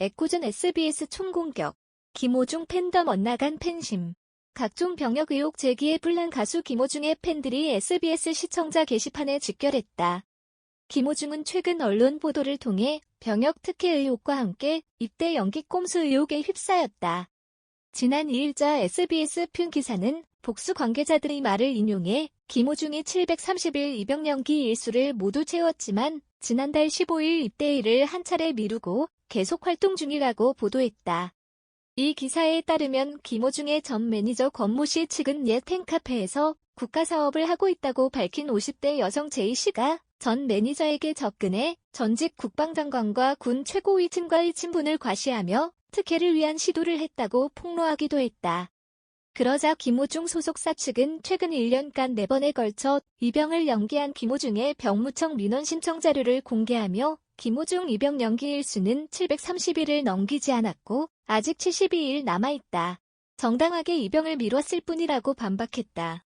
애꿎은 SBS 총공격. 김호중 팬덤 엇나간 팬심. 각종 병역 의혹 제기에 불난 가수 김호중의 팬들이 SBS 시청자 게시판에 직결했다. 김호중은 최근 언론 보도를 통해 병역 특혜 의혹과 함께 입대 연기 꼼수 의혹에 휩싸였다. 지난 2일자 SBS 푯 기사는 복수 관계자들의 말을 인용해 김호중이 730일 입영 연기 일수를 모두 채웠지만 지난달 15일 입대일을 한 차례 미루고 계속 활동 중이라고 보도했다. 이 기사에 따르면 김호중의 전 매니저 권모씨 측은 옛 팬카페에서 국가사업을 하고 있다고 밝힌 50대 여성 J씨가 전 매니저에게 접근해 전직 국방장관과 군 최고위층과의 친분을 과시하며 특혜를 위한 시도를 했다고 폭로하기도 했다. 그러자 김호중 소속사 측은 최근 1년간 4번에 걸쳐 입영을 연기한 김호중의 병무청 민원 신청 자료를 공개하며 김호중 입영 연기 일수는 730일을 넘기지 않았고 아직 72일 남아있다. 정당하게 입영을 미뤘을 뿐이라고 반박했다.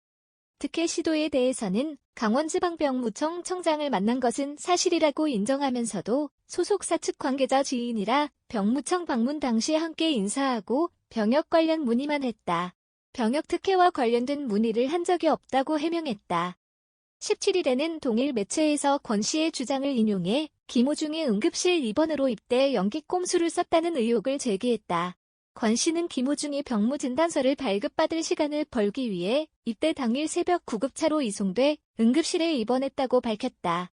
특혜 시도에 대해서는 강원지방병무청 청장을 만난 것은 사실이라고 인정하면서도 소속사 측 관계자 지인이라 병무청 방문 당시 함께 인사하고 병역 관련 문의만 했다. 병역 특혜와 관련된 문의를 한 적이 없다고 해명했다. 17일에는 동일 매체에서 권 씨의 주장을 인용해 김호중이 응급실 입원으로 입대 연기 꼼수를 썼다는 의혹을 제기했다. 권 씨는 김호중이 병무진단서를 발급받을 시간을 벌기 위해 입대 당일 새벽 구급차로 이송돼 응급실에 입원했다고 밝혔다.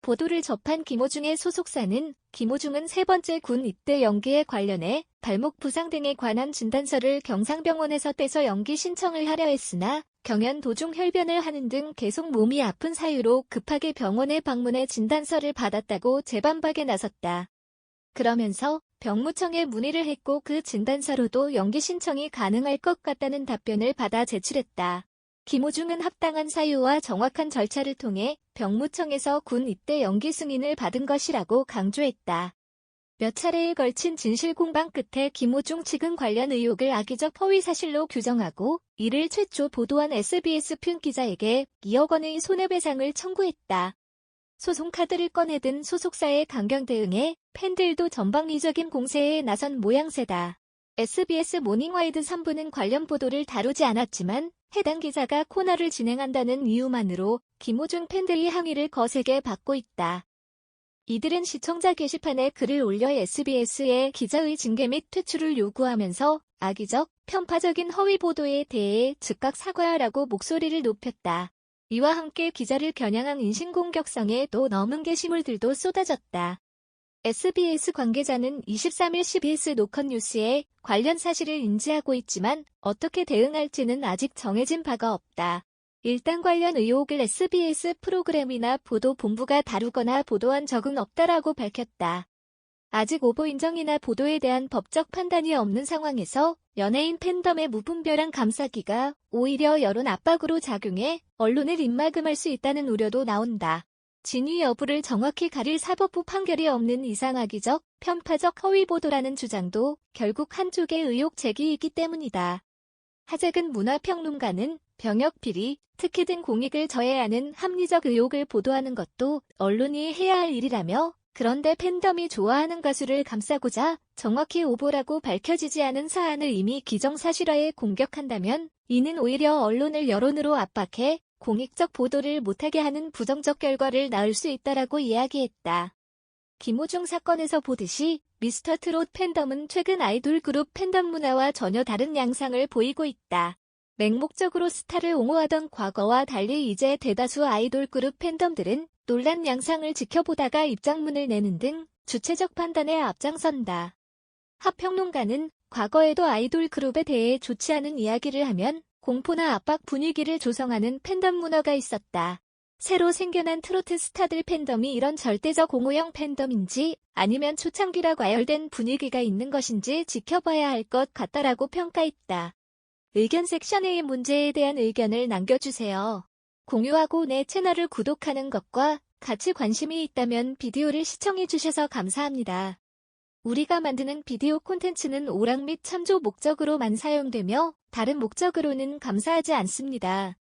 보도를 접한 김호중의 소속사는 김호중은 3번째 군 입대 연기에 관련해 발목 부상 등에 관한 진단서를 경상병원에서 떼서 연기 신청을 하려 했으나 경연 도중 혈변을 하는 등 계속 몸이 아픈 사유로 급하게 병원에 방문해 진단서를 받았다고 재반박에 나섰다. 그러면서 병무청에 문의를 했고 그 진단서로도 연기 신청이 가능할 것 같다는 답변을 받아 제출했다. 김호중은 합당한 사유와 정확한 절차를 통해 병무청에서 군 입대 연기 승인을 받은 것이라고 강조했다. 몇 차례에 걸친 진실 공방 끝에 김호중 측은 관련 의혹을 악의적 허위 사실로 규정하고 이를 최초 보도한 SBS 푯 기자에게 2억 원의 손해배상을 청구했다. 소송 카드를 꺼내든 소속사의 강경 대응에 팬들도 전방위적인 공세에 나선 모양새다. SBS 모닝와이드 3부는 관련 보도를 다루지 않았지만 해당 기자가 코너를 진행한다는 이유만으로 김호중 팬들이 항의를 거세게 받고 있다. 이들은 시청자 게시판에 글을 올려 SBS의 기자의 징계 및 퇴출을 요구하면서 악의적, 편파적인 허위 보도에 대해 즉각 사과하라고 목소리를 높였다. 이와 함께 기자를 겨냥한 인신공격성에 또 넘은 게시물들도 쏟아졌다. SBS 관계자는 23일 CBS 노컷뉴스에 관련 사실을 인지하고 있지만 어떻게 대응할지는 아직 정해진 바가 없다. 일단 관련 의혹을 SBS 프로그램이나 보도본부가 다루거나 보도한 적은 없다라고 밝혔다. 아직 오보 인정이나 보도에 대한 법적 판단이 없는 상황에서 연예인 팬덤의 무분별한 감싸기가 오히려 여론 압박으로 작용해 언론을 입막음할 수 있다는 우려도 나온다. 진위 여부를 정확히 가릴 사법부 판결이 없는 이상 악의적, 편파적 허위 보도라는 주장도 결국 한쪽의 의혹 제기이기 때문이다. 하재근 문화평론가는 병역 비리, 특혜 등 공익을 저해하는 합리적 의혹을 보도하는 것도 언론이 해야 할 일이라며 그런데 팬덤이 좋아하는 가수를 감싸고자 정확히 오보라고 밝혀지지 않은 사안을 이미 기정사실화해 공격한다면 이는 오히려 언론을 여론으로 압박해 공익적 보도를 못하게 하는 부정적 결과를 낳을 수 있다라고 이야기했다. 김호중 사건에서 보듯이 미스터트롯 팬덤은 최근 아이돌 그룹 팬덤 문화와 전혀 다른 양상을 보이고 있다. 맹목적으로 스타를 옹호하던 과거와 달리 이제 대다수 아이돌 그룹 팬덤들은 논란 양상을 지켜보다가 입장문을 내는 등 주체적 판단에 앞장선다. 하평론가는 과거에도 아이돌 그룹에 대해 좋지 않은 이야기를 하면 공포나 압박 분위기를 조성하는 팬덤 문화가 있었다. 새로 생겨난 트로트 스타들 팬덤이 이런 절대적 옹호형 팬덤인지 아니면 초창기라 과열된 분위기가 있는 것인지 지켜봐야 할 것 같다라고 평가했다. 의견 섹션의 문제에 대한 의견을 남겨주세요. 공유하고 내 채널을 구독하는 것과 같이 관심이 있다면 비디오를 시청해주셔서 감사합니다. 우리가 만드는 비디오 콘텐츠는 오락 및 참조 목적으로만 사용되며 다른 목적으로는 감사하지 않습니다.